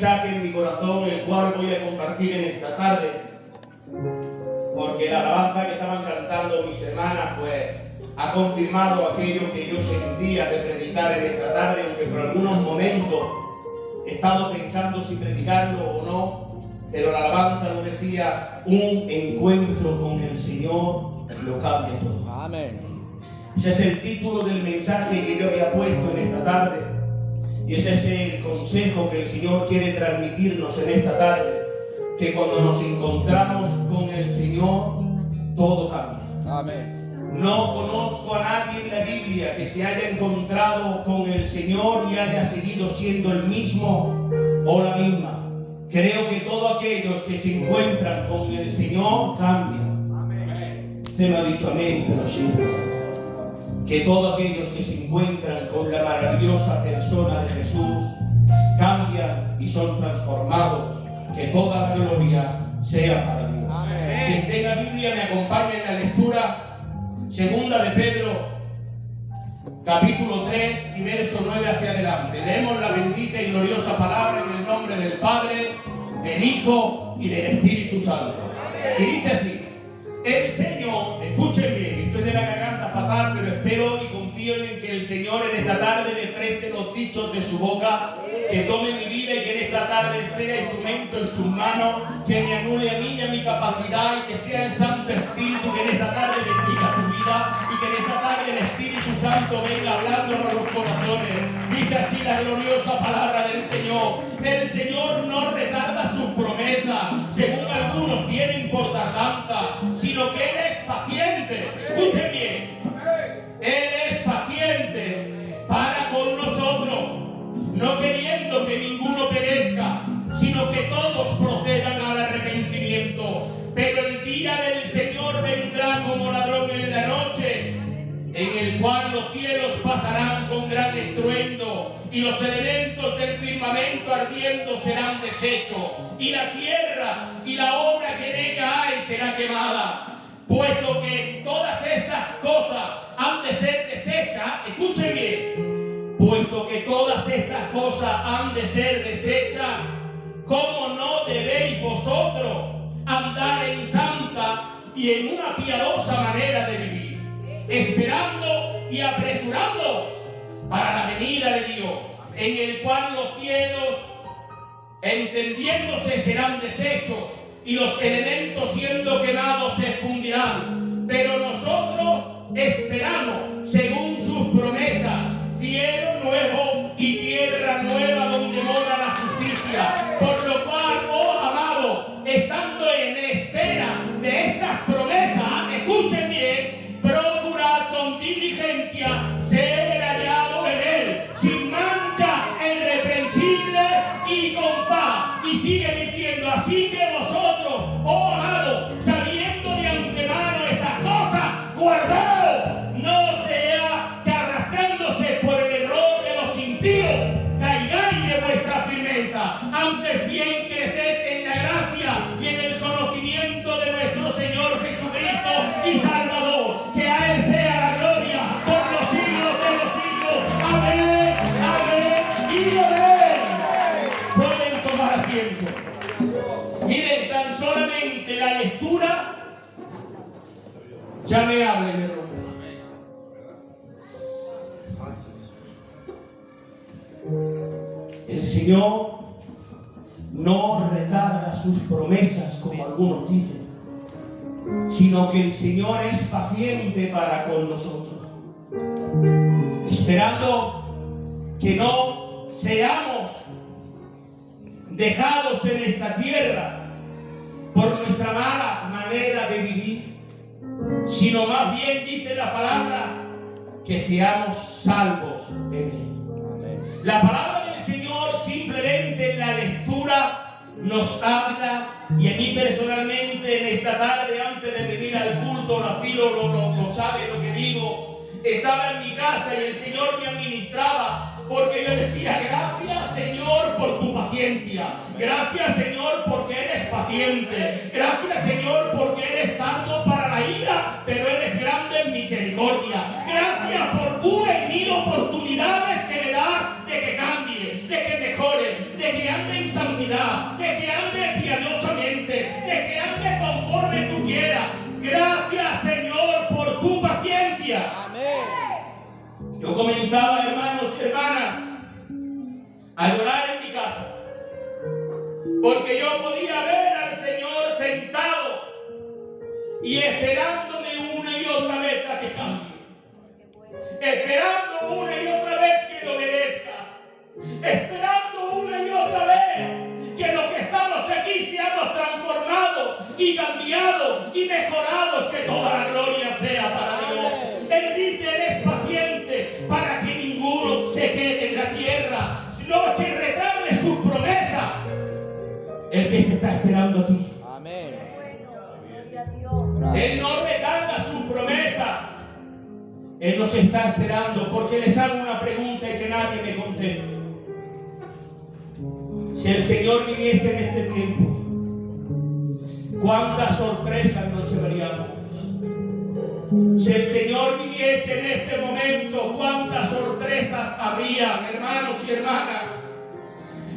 mensaje en mi corazón, el cual voy a compartir en esta tarde, porque la alabanza que estaban cantando mis hermanas, pues, ha confirmado aquello que yo sentía de predicar en esta tarde, aunque por algunos momentos he estado pensando si predicarlo o no, pero la alabanza lo decía: un encuentro con el Señor lo cambia todo. Amén. Ese es el título del mensaje que yo había puesto en esta tarde, y ese es el consejo que el Señor quiere transmitirnos en esta tarde, que cuando nos encontramos con el Señor, todo cambia. Amén. No conozco a nadie en la Biblia que se haya encontrado con el Señor y haya seguido siendo el mismo o la misma. Creo que todos aquellos que se encuentran con el Señor cambian. Amén. Usted me ha dicho amén, pero sí. Que todos aquellos que se encuentran con la maravillosa persona de Jesús cambian y son transformados. Que toda la gloria sea para Dios. Amén. Quien tenga Biblia me acompaña en la lectura. Segunda de Pedro, capítulo 3 y verso 9 hacia adelante. Leemos la bendita y gloriosa palabra en el nombre del Padre, del Hijo y del Espíritu Santo. Y dice así: el Señor, escuchen bien, estoy de la garganta fatal, pero espero y confío en que el Señor en esta tarde me preste los dichos de su boca, que tome mi vida y que en esta tarde sea instrumento en sus manos, que me anule a mí y a mi capacidad, y que sea el Santo Espíritu que en esta tarde bendiga tu vida, y que en esta tarde el Espíritu Santo venga hablando a los corazones. Dice así la gloriosa palabra del Señor: el Señor no retarda sus promesas, según algunos tienen por tardanza, sino que Él es paciente. Escuchen bien. Él es paciente para con nosotros, no queriendo que ninguno perezca, sino que todos procedan al arrepentimiento. Pero el día del Señor vendrá como ladrón en la noche, en el cual los cielos pasarán con gran estruendo, y los elementos del firmamento ardiendo serán deshechos, y la tierra y la obra que en ella hay será quemada. Puesto que todas estas cosas han de ser deshechas, escuchen bien, puesto que todas estas cosas han de ser deshechas, ¿cómo no debéis vosotros andar en santa y en una piadosa manera de vivir, esperando y apresurándoos para la venida de Dios, en el cual los cielos encendiéndose serán deshechos y los elementos siendo quemados se fundirán? Pero nosotros esperamos, según sus promesas, cielo nuevo y tierra nueva donde mora la justicia. Por lo cual, oh amados, estando en espera de estas promesas, escuchen bien, procurad con diligencia ser hallado en Él, sin mancha, irreprensible y con paz. Y sigue diciendo: así que vosotros, oh amados, sabiendo de antemano estas cosas, guardaos, no sea que arrastrándose por el error de los impíos, caigáis de vuestra firmeza. Antes bien, creced en la gracia y en el conocimiento de nuestro Señor Jesucristo y Salvador, que a Él sea la gloria por los siglos de los siglos. Amén, amén y amén. Pueden tomar asiento. Miren, tan solamente la lectura ya me habla y me rompe. El Señor no retarda sus promesas como algunos dicen, sino que el Señor es paciente para con nosotros, esperando que no seamos dejados en esta tierra por nuestra mala manera de vivir, sino más bien dice la palabra que seamos salvos en Él. La palabra del Señor simplemente en la lectura nos habla, y a mí personalmente en esta tarde antes de venir al culto, la Filo lo sabe lo que digo, estaba en mi casa y el Señor me administraba, porque yo decía: gracias Señor por tu paciencia, gracias Señor porque eres paciente, gracias Señor porque eres tardo para la ira, pero eres grande en misericordia, gracias por una y mil oportunidades que me das de que cambie, de que mejore, de que ande en santidad. tú quieras. Gracias, Señor, por tu paciencia. Amén. Yo comenzaba, hermanos y hermanas, a llorar en mi casa, porque yo podía ver al Señor sentado y esperándome una y otra vez a que cambie, esperando una y otra vez que le obedezca, esperando una y otra vez que los que estamos aquí seamos transformados y cambiados y mejorados, que toda la gloria sea para Dios. Él dice, Él es paciente para que ninguno se quede en la tierra, sino que retarde su promesa. El que te está esperando a ti. Amén. Él no retarda sus promesas. Él nos está esperando, porque les hago una pregunta y que nadie me conteste. Si el Señor viniese en este tiempo, ¿cuántas sorpresas nos llevaríamos? Si el Señor viniese en este momento, ¿cuántas sorpresas habría, hermanos y hermanas?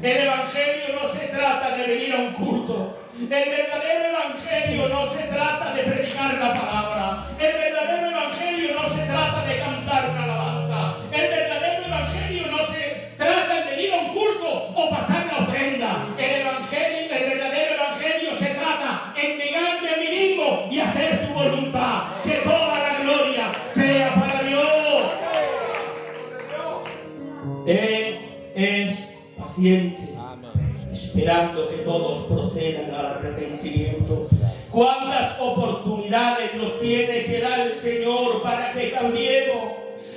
El Evangelio no se trata de venir a un culto. El verdadero Evangelio no se trata de predicar la palabra. El verdadero Evangelio no se trata de cantar una alabanza. El verdadero Evangelio no se trata de venir a un culto o pasar la ofrenda. El verdadero Evangelio se trata en negarme a mí mismo y hacer su voluntad. Que toda la gloria sea para Dios. Él es paciente, esperando que todos procedan al arrepentimiento. ¿Cuántas oportunidades nos tiene que dar el Señor para que cambiemos?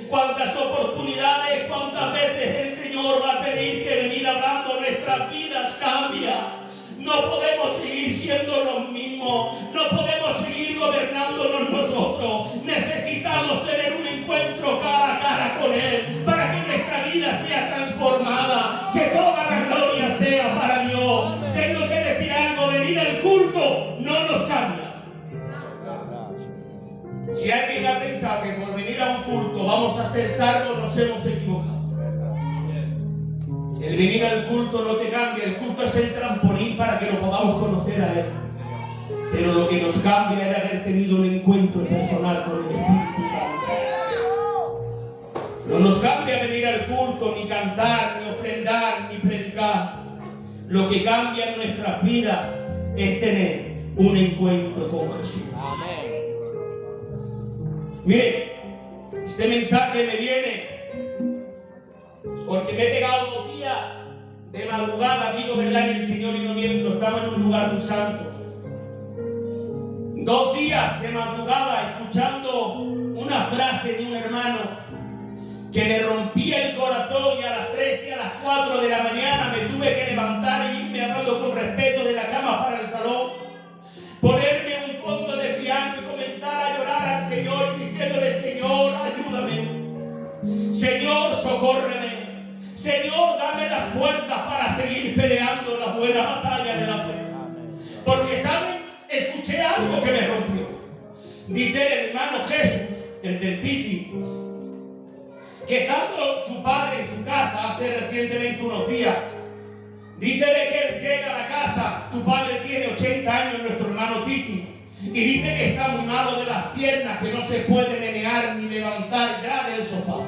¿Cuántas oportunidades, cuántas veces el Señor va a tener que venir hablando nuestras vidas cambia? No podemos seguir siendo los mismos, no podemos seguir gobernándonos nosotros. Necesitamos tener un encuentro cara a cara con Él para que nuestra vida sea transformada. Que toda la gloria sea para Dios. Tengo que decir algo, venir al culto no nos cambia. Si alguien ha pensado que por venir a un culto vamos a ser salvos, nos hemos equivocado. El venir al culto no te cambia, el culto es el trampolín para que lo podamos conocer a Él. Pero lo que nos cambia era haber tenido un encuentro personal con el Espíritu Santo. No nos cambia venir al culto, ni cantar, ni ofrendar, ni predicar. Lo que cambia en nuestras vidas es tener un encuentro con Jesús. Amén. Mire, este mensaje me viene porque me he pegado 2 días de madrugada, digo verdad en el Señor y no miento, estaba en un lugar muy santo. 2 días de madrugada escuchando una frase de un hermano que me rompía el corazón, y a las 3 y a las 4 de la mañana me tuve que levantar e irme hablando con respeto de la cama para el salón, ponerme un fondo de piano y comenzar a llorar al Señor diciéndole: Señor, ayúdame, Señor, socórreme, Señor, dame las fuerzas para seguir peleando la buena batalla de la fe. Porque, ¿saben? Escuché algo que me rompió. Dice el hermano Jesús, el del Titi, que estando su padre en su casa hace recientemente unos días, dice que él llega a la casa, su padre tiene 80 años, nuestro hermano Titi, y dice que está muy malo de las piernas, que no se puede menear ni levantar ya del sofá.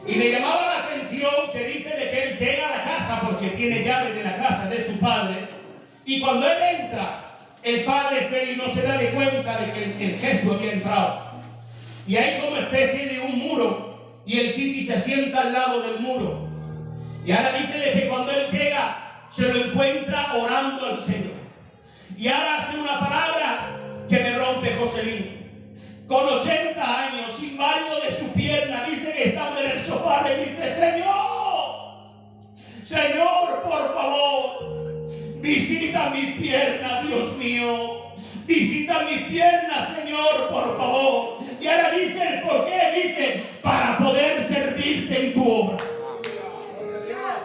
Y me llamaba la atención que dice de que él llega a la casa porque tiene llave de la casa de su padre, y cuando él entra, el padre feliz no se da de cuenta de que el Jesús había entrado. Y hay como especie de un muro, y el Titi se sienta al lado del muro. Y ahora dice de que cuando él llega, se lo encuentra orando al Señor. Y ahora hace una palabra que me rompe Joselín. Con 80 años, inválido de su pierna, dice que estando en el sofá le dice: Señor, por favor, visita mis piernas, Dios mío. Visita mis piernas, Señor, por favor. Y ahora dice el por qué, dice: para poder servirte en tu obra.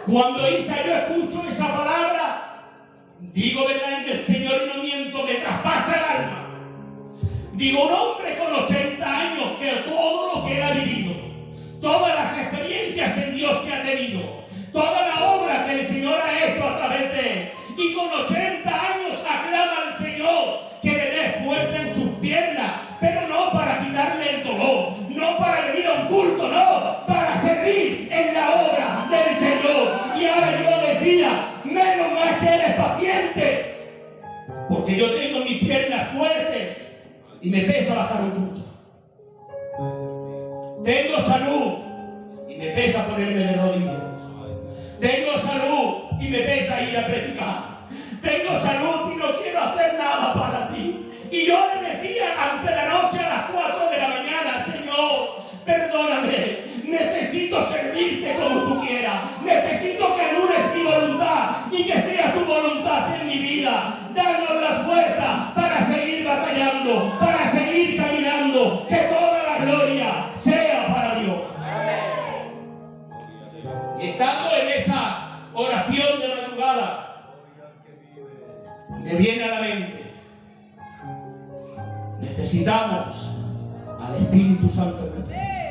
Cuando Isa yo escucho esa palabra, digo verdad en el Señor y no miento, me traspasa el alma. Digo, un hombre con 80 años que todo lo que él ha vivido, todas las experiencias en Dios que ha tenido, toda la obra que el Señor ha hecho a través de él, y con 80 años aclama al Señor que le dé fuerza culto, no, para servir en la obra del Señor. Y ahora yo decía, menos mal que eres paciente, porque yo tengo mis piernas fuertes y me pesa bajar un culto. Tengo salud y me pesa ponerme de rodillas. Tengo salud y me pesa ir a predicar. Tengo salud y no quiero hacer nada para ti. Y yo le decía ante la noche a las 4 de la mañana, Señor, perdóname, necesito servirte como tú quieras. Necesito que anules mi voluntad y que sea tu voluntad en mi vida. Danos las fuerzas para seguir batallando, para seguir caminando. Que toda la gloria sea para Dios. Y estando en esa oración de madrugada, me viene a la mente, necesitamos al Espíritu Santo en nuestra vida.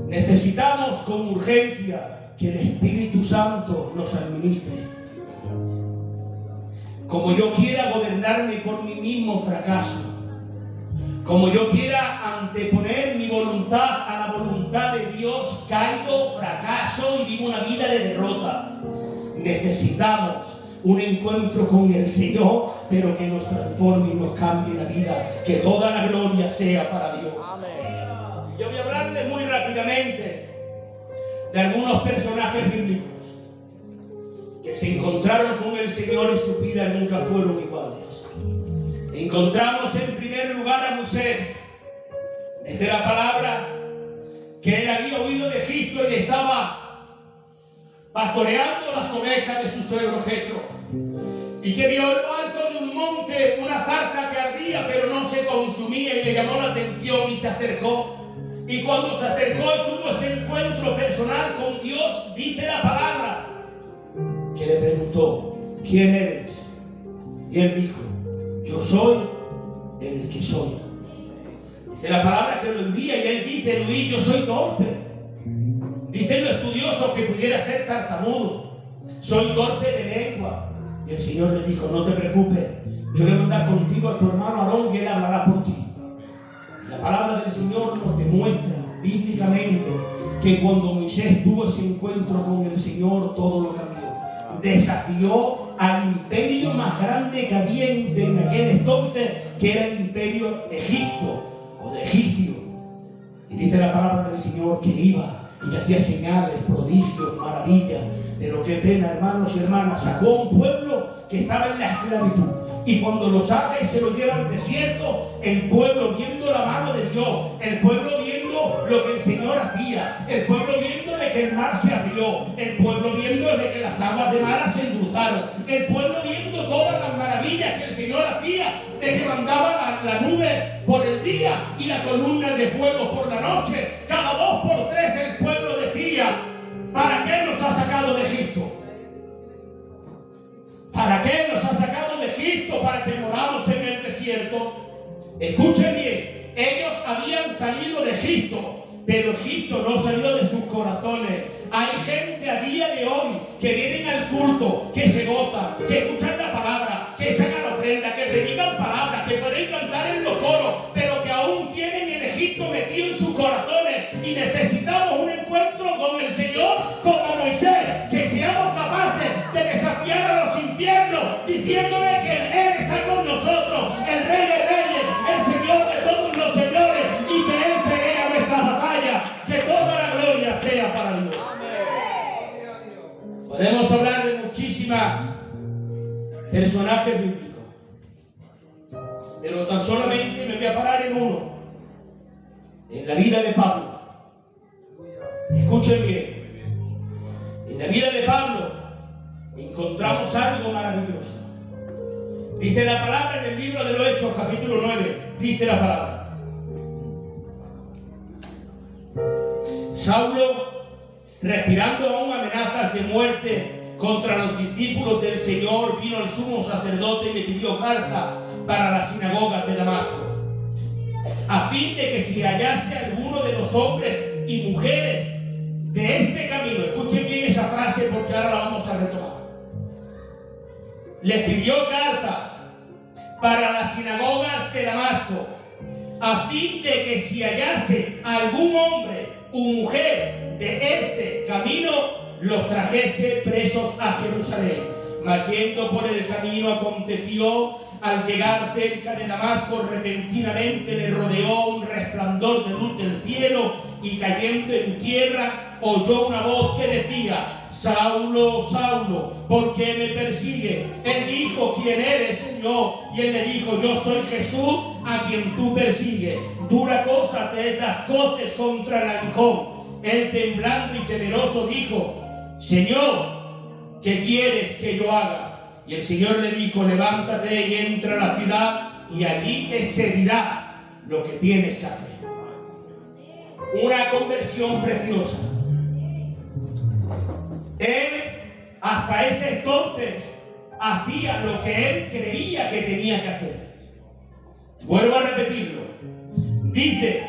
Necesitamos con urgencia que el Espíritu Santo nos administre. Como yo quiera gobernarme por mi mismo fracaso, como yo quiera anteponer mi voluntad a la voluntad de Dios, caigo, fracaso y vivo una vida de derrota. Necesitamos un encuentro con el Señor, pero que nos transforme y nos cambie la vida. Que toda la gloria sea para Dios. Amén. Yo voy a hablarles muy rápidamente de algunos personajes bíblicos que se encontraron con el Señor y sus vidas nunca fueron iguales. Encontramos en primer lugar a Moisés, desde la palabra que él había huido de Egipto y estaba pastoreando las ovejas de su suegro Jetro, y que vio en lo alto de un monte una zarza que ardía pero no se consumía, y le llamó la atención y se acercó. Y cuando se acercó y tuvo ese encuentro personal con Dios, dice la palabra que le preguntó, ¿quién eres? Y él dijo, yo soy el que soy. Dice la palabra que lo envía y él dice, Luis, yo soy torpe. Dicen los estudiosos que pudiera ser tartamudo. Soy torpe de lengua. Y el Señor le dijo, no te preocupes, yo voy a mandar contigo a tu hermano Aarón y él hablará por ti. Y la palabra del Señor nos demuestra bíblicamente que cuando Moisés tuvo ese encuentro con el Señor, todo lo cambió. Desafió al imperio más grande que había en aquel entonces, que era el imperio de Egipto o de Egipcio. Y dice la palabra del Señor que iba y que hacía señales, prodigios, maravillas. Pero qué pena, hermanos y hermanas, sacó a un pueblo que estaba en la esclavitud. Y cuando lo saca y se lo lleva al desierto, el pueblo viendo la mano de Dios, el pueblo viendo lo que el Señor hacía, el pueblo viendo de que el mar se abrió, el pueblo viendo de que las aguas de mar se endulzaron, el pueblo viendo todas las maravillas que el Señor hacía, de que mandaba la nube por el día y la columna de fuego por la noche. Cada 2 por 3 el pueblo decía, ¿para qué nos ha sacado de Egipto? ¿Para qué nos ha sacado de Egipto? Para que moramos en el desierto. Escuchen bien, ellos habían salido de Egipto, pero Egipto no salió de sus corazones. Hay gente a día de hoy que vienen al culto, que se gozan, que escuchan la palabra, que echan a la ofrenda, que predican palabras, que pueden cantar en los coros, pero que aún tienen el Egipto metido en sus corazones. Y necesitamos un encuentro con el Señor como Moisés, que seamos capaces de desafiar a los infiernos, diciéndole que Él está con nosotros, el Rey de Reyes, el Señor de todos los señores, y que Él pelea nuestra batalla. Que toda la gloria sea para Dios. Podemos hablar de muchísimas personajes bíblicos, pero tan solamente me voy a parar en uno, en la vida de Pablo. Escuchen bien, en la vida de Pablo encontramos algo maravilloso. Dice la palabra en el libro de los Hechos, capítulo 9, dice la palabra: Saulo, respirando aún amenazas de muerte contra los discípulos del Señor, vino el sumo sacerdote y le pidió carta para las sinagogas de Damasco, a fin de que si hallase alguno de los hombres y mujeres de este camino, escuchen bien esa frase porque ahora la vamos a retomar, les pidió carta para las sinagogas de Damasco, a fin de que si hallase algún hombre o mujer de este camino, los trajese presos a Jerusalén. Mas yendo por el camino aconteció, al llegar cerca de Damasco, repentinamente le rodeó un resplandor de luz del cielo, y cayendo en tierra oyó una voz que decía: Saulo, Saulo, ¿por qué me persigue? Él dijo: ¿quién eres, Señor? Y él le dijo: yo soy Jesús, a quien tú persigues. Dura cosa te es las coces contra el aguijón. Él, temblando y temeroso, dijo: Señor, ¿qué quieres que yo haga? Y el Señor le dijo: levántate y entra a la ciudad, y allí te se dirá lo que tienes que hacer. Una conversión preciosa. Él, hasta ese entonces, hacía lo que él creía que tenía que hacer. Vuelvo a repetirlo. Dice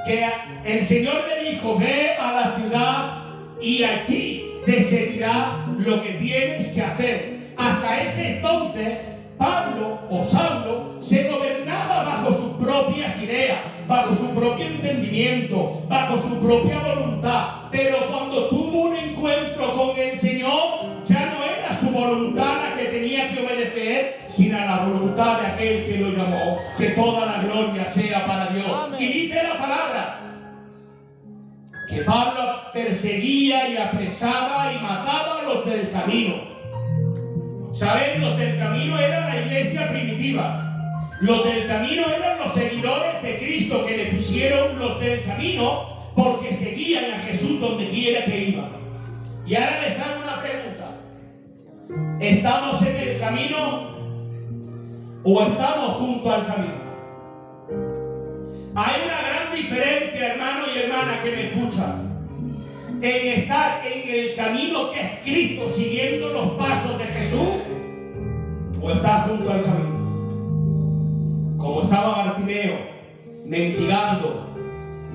que el Señor le dijo: ve a la ciudad y allí te se dirá lo que tienes que hacer. Hasta ese entonces, Pablo o Saulo se gobernaba bajo sus propias ideas, bajo su propio entendimiento, bajo su propia voluntad. Pero cuando tuvo un encuentro con el Señor, ya no era su voluntad la que tenía que obedecer, sino la voluntad de aquel que lo llamó. Que toda la gloria sea para Dios. Amén. Y dice la palabra que Pablo perseguía y apresaba y mataba a los del camino. ¿Saben? Los del camino eran la iglesia primitiva. Los del camino eran los seguidores de Cristo, que le pusieron los del camino porque seguían a Jesús donde quiera que iba. Y ahora les hago una pregunta: ¿estamos en el camino o estamos junto al camino? Hay una gran diferencia, hermano y hermana que me escuchan, en estar en el camino que es Cristo, siguiendo los pasos de Jesús, o estar junto al camino, como estaba Bartimeo, mendigando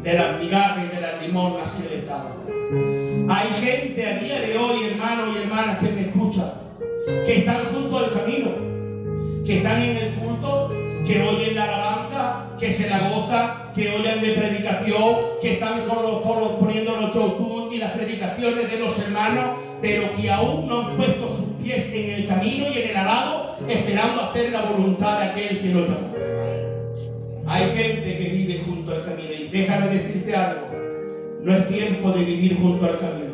de las migajas y de las limosnas que le daban. Hay gente a día de hoy, hermanos y hermanas que me escuchan, que están junto al camino, que están en el culto, que oyen la alabanza, que se la gozan, que oyen de predicación, que están poniendo los show y las predicaciones de los hermanos, pero que aún no han puesto sus pies en el camino y en el arado, esperando hacer la voluntad de aquel que lo llamó. Hay gente que vive junto al camino, y déjame decirte algo: no es tiempo de vivir junto al camino.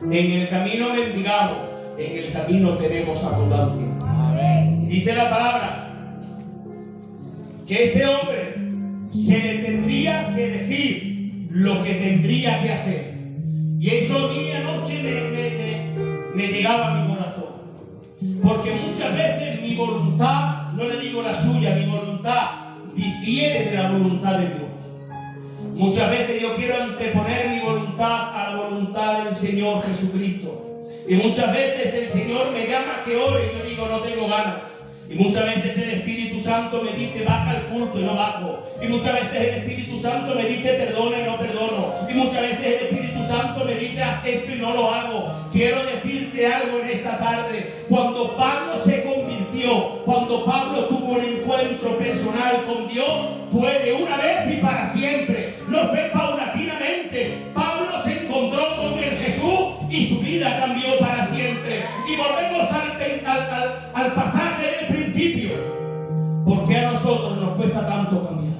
En el camino mendigamos, en el camino tenemos abundancia. Y dice la palabra que este hombre se le tendría que decir lo que tendría que hacer. Y eso día y noche me llegaba a mi corazón. Porque muchas veces mi voluntad, no le digo la suya, mi voluntad difiere de la voluntad de Dios. Muchas veces yo quiero anteponer mi voluntad a la voluntad del Señor Jesucristo. Y muchas veces el Señor me llama que ore y yo digo: no tengo ganas. Y muchas veces el Espíritu Santo me dice: baja al culto, y no bajo. Y muchas veces el Espíritu Santo me dice: perdona, y no perdono. Y muchas veces el Espíritu Santo me dice: haz esto, y no lo hago. Quiero decirte algo en esta tarde. Cuando Pablo se convirtió, cuando Pablo tuvo un encuentro personal con Dios, fue de una vez y para siempre. No fue paulatinamente. Pablo se encontró con el Jesús y su vida cambió para siempre. Y volvemos al pasaje del principio. ¿Por qué a nosotros nos cuesta tanto cambiar?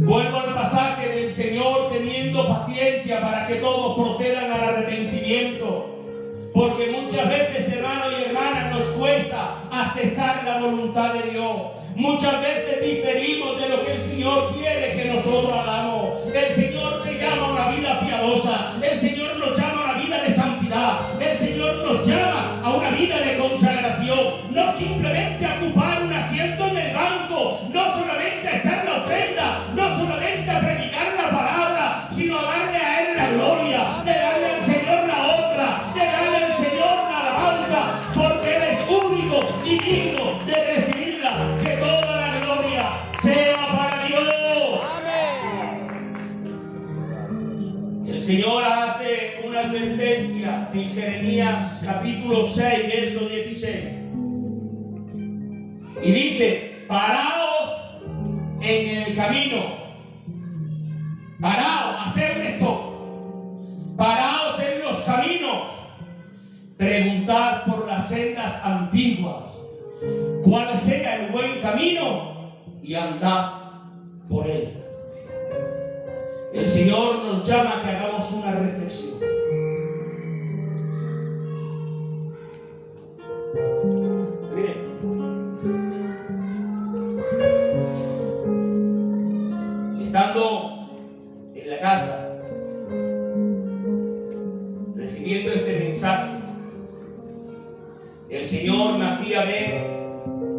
Vuelvo al pasaje del Señor teniendo paciencia para que todos procedan al arrepentimiento. Porque muchas veces, hermanos y hermanas, nos cuesta aceptar la voluntad de Dios. Muchas veces diferimos de lo que el Señor quiere que nosotros hagamos. El Señor te llama a una vida piadosa. El Señor nos llama a una vida de santidad. El Señor nos llama a una vida de consagración. No simplemente a ocupar un asiento en el banco. No solamente a echar la ofrenda. No solamente a predicar la palabra. Sino a darle a Él la gloria. De darle al Señor la honra. De darle al Señor la alabanza. Porque Él es único y digno de recibirla. Que toda la gloria sea para Dios. El Señor hace una advertencia en Jeremías capítulo 6, verso 16. Y dice: paraos en el camino. Paraos, haced esto. Paraos en los caminos. Preguntad por las sendas antiguas cuál sea el buen camino y andad por él. El Señor nos llama a que hagamos una reflexión. Miren, estando en la casa, recibiendo este mensaje, el Señor me hacía ver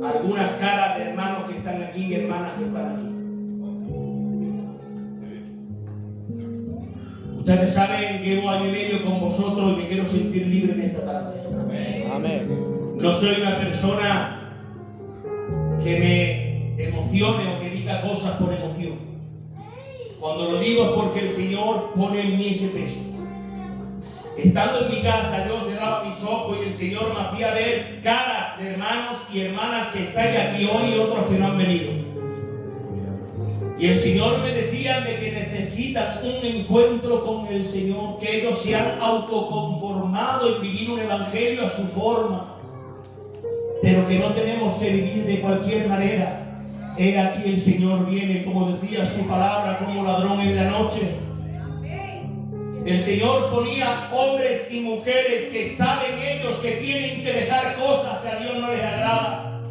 algunas caras de hermanos que están aquí y hermanas que están aquí. Ustedes saben que llevo año y medio con vosotros y me quiero sentir libre en esta tarde. Amén. No soy una persona que me emocione o que diga cosas por emoción. Cuando lo digo es porque el Señor pone en mí ese peso. Estando en mi casa, yo cerraba mis ojos y el Señor me hacía ver caras de hermanos y hermanas que estáis aquí hoy y otros que no han venido. Y el Señor me decía de que necesitan un encuentro con el Señor, que ellos se han autoconformado en vivir un evangelio a su forma, pero que no tenemos que vivir de cualquier manera. He aquí el Señor viene, como decía su palabra, como ladrón en la noche. El Señor ponía hombres y mujeres que saben ellos que tienen que dejar cosas que a Dios no les agrada.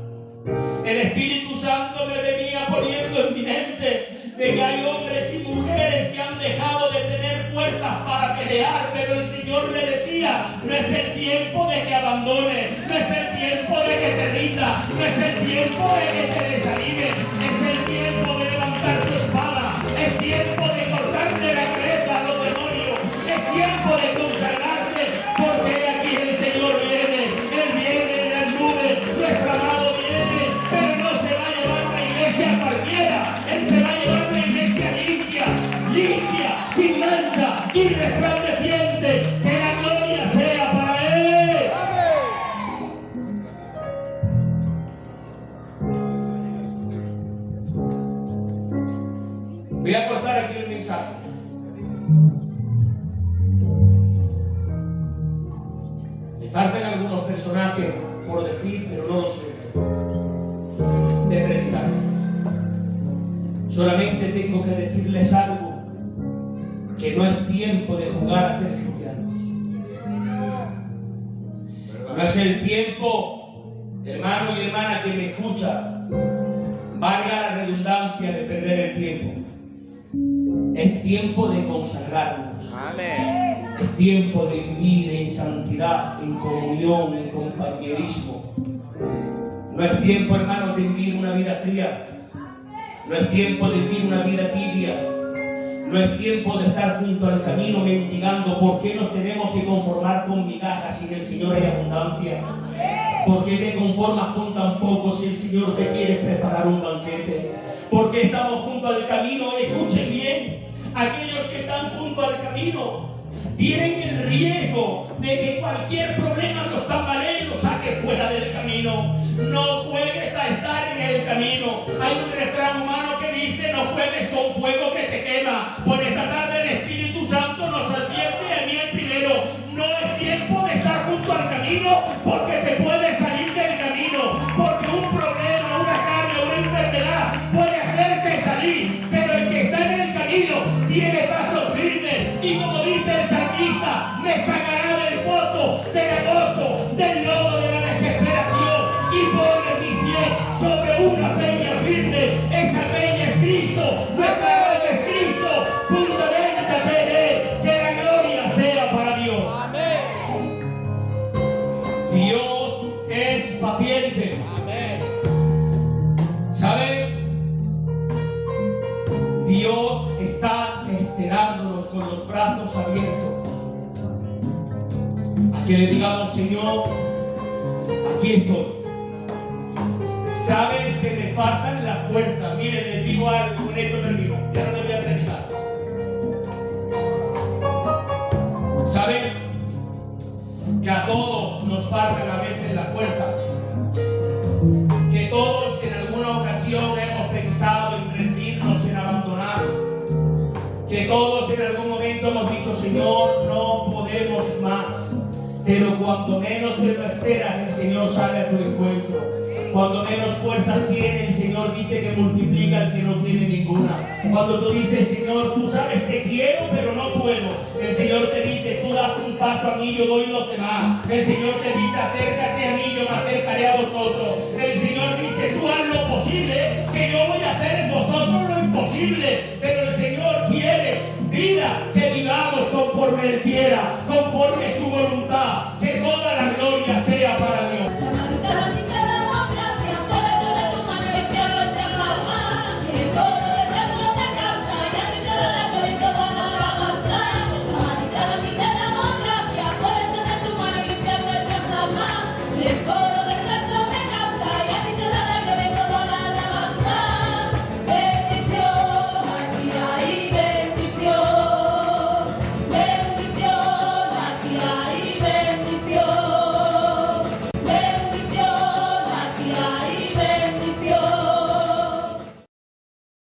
El Espíritu Santo me venía poniendo en mi mente de que hay hombres y mujeres que han dejado de tener fuerzas para pelear, pero el Señor le decía: no es el tiempo de que abandones, no es el tiempo de que te rindas, no es el tiempo de que te desanimes, es el tiempo de levantar tu espada, es tiempo de cortarle la cabeza a los demonios, es tiempo de consagrarte, porque aquí el Señor viene, Él viene en las nubes, nuestro amado viene, pero no se va a llevar una iglesia cualquiera, Él se va a llevar una iglesia limpia, limpia, sin mancha y resplandeciente, que la gloria sea para Él. Voy a cortar aquí el mensaje. Me faltan algunos personajes por decir, pero no lo sé, de predicar. Solamente tengo que decirles algo, que no es tiempo de jugar a ser cristianos. No es el tiempo, hermano y hermana que me escucha, valga la redundancia, de perder el tiempo. Es tiempo de consagrarnos. Amén. Es tiempo de vivir en santidad, en comunión, en compañerismo. No es tiempo, hermano, de vivir una vida fría. No es tiempo de vivir una vida tibia. No es tiempo de estar junto al camino mendigando. ¿Por qué nos tenemos que conformar con migajas si en el Señor hay abundancia? ¿Por qué te conformas con tan poco si el Señor te quiere preparar un banquete? ¿Por qué estamos junto al camino? Escuchen bien, aquellos que están junto al camino tienen el riesgo de que cualquier problema los tambalee y los saque fuera del camino. No juegues a estar en el camino. Hay un refrán humano que dice: no juegues con fuego que te quema. Por esta tarde el Espíritu Santo nos advierte, a mí el primero: no es tiempo de estar junto al camino, porque te puedes salir del camino, porque un problema, una carga, una enfermedad puede hacerte salir, pero el que está en el camino tiene pasos firmes, y como dice el salmista: me sacará del pozo, del gozo, del lodo de la desesperación, y pone mis pies sobre una peña firme. Esa peña es Cristo, nuestra roca es Cristo. Fundamentate en Él, que la gloria sea para Dios. Amén. Dios es paciente. Amén. ¿Saben? Dios está esperándonos con los brazos abiertos a que le digamos: Señor, aquí estoy. Sabes que me faltan las fuerzas. Miren, les digo algo, con esto termino, ya no les voy a predicar. ¿Saben? Que a todos nos faltan a veces las fuerzas. Que todos en alguna ocasión hemos pensado en hemos dicho, Señor, no podemos más. Pero cuando menos te lo esperas, el Señor sale a tu encuentro. Cuando menos fuerzas tiene, el Señor dice que multiplica al que no tiene ninguna. Cuando tú dices, Señor, tú sabes que quiero, pero no puedo, el Señor te dice, tú das un paso a mí, yo doy los demás. El Señor te dice, acércate a mí, yo me acercaré a vosotros. El Señor dice, tú haz lo posible, que yo voy a hacer en vosotros lo imposible. Pero el Señor quiere vida, que vivamos conforme Él quiera, conforme su voluntad.